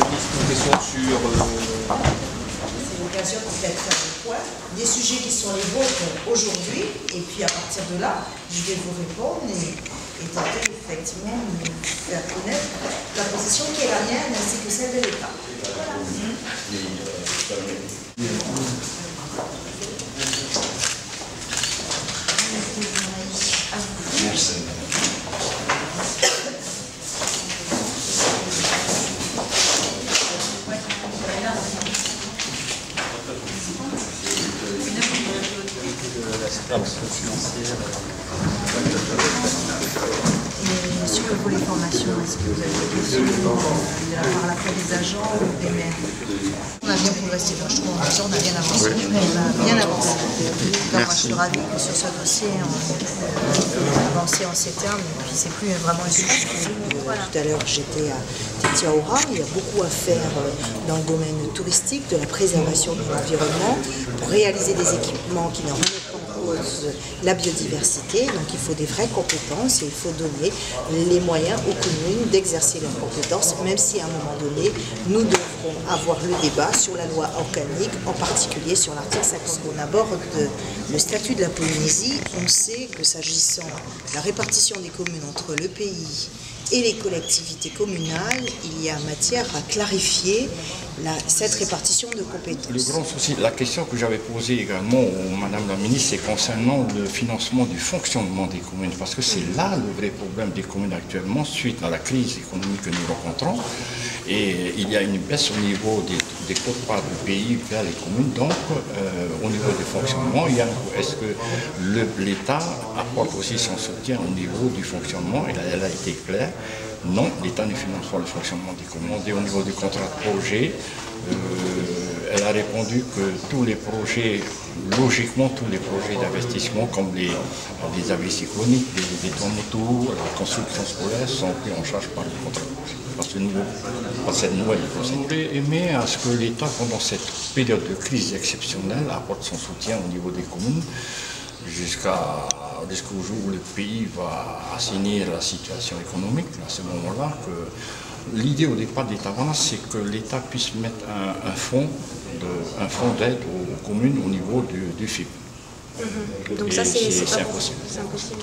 une question sur... C'est l'occasion de peut-être faire le point des sujets qui sont les vôtres aujourd'hui, et puis à partir de là, je vais vous répondre et tenter effectivement de faire connaître la position qui est la mienne ainsi que celle de l'État. Merci. Sur le volet formation, est-ce que vous avez des questions par la fois des agents ou des maires? On a bien progressé, je trouve, on a bien avancé. On a bien avancé. Donc, moi, je suis ravie que sur ce dossier, on ait avancé en ces termes, et puis c'est plus vraiment un sujet. Tout à l'heure, j'étais à Tetiaoara, il y a beaucoup à faire dans le domaine touristique, de la préservation de l'environnement, pour réaliser des équipements qui ne remettent pas en cause la biodiversité. Donc il faut des vraies compétences et il faut donner les moyens aux communes d'exercer leurs compétences, même si à un moment donné, nous devrons avoir le débat sur la loi organique, en particulier sur l'article 50. On aborde le statut de la Polynésie. On sait que s'agissant de la répartition des communes entre le pays et les collectivités communales, il y a matière à clarifier cette répartition de compétences. Le grand souci, la question que j'avais posée également à Madame la Ministre, c'est concernant le financement du fonctionnement des communes, parce que c'est là le vrai problème des communes actuellement, suite à la crise économique que nous rencontrons. Et il y a une baisse au niveau des quotes-parts du pays vers les communes. Donc, au niveau du fonctionnement, est-ce que l'État apporte aussi son soutien au niveau du fonctionnement? Elle a été claire. Non, l'État ne finance pas le fonctionnement des communes. Au niveau du contrat de projet, elle a répondu que tous les projets, logiquement tous les projets d'investissement comme les abris cycloniques, les toits motos, la construction scolaire sont pris en charge par le contrat de projet. Par cette nouvelle procédure. J'aurais aimé à ce que l'État, pendant cette période de crise exceptionnelle, apporte son soutien au niveau des communes jusqu'au jour où le pays va assainir la situation économique. À ce moment-là, l'idée au départ de l'État, c'est que l'État puisse mettre un fonds d'aide aux communes au niveau du FIP. Donc ça, c'est impossible. impossible.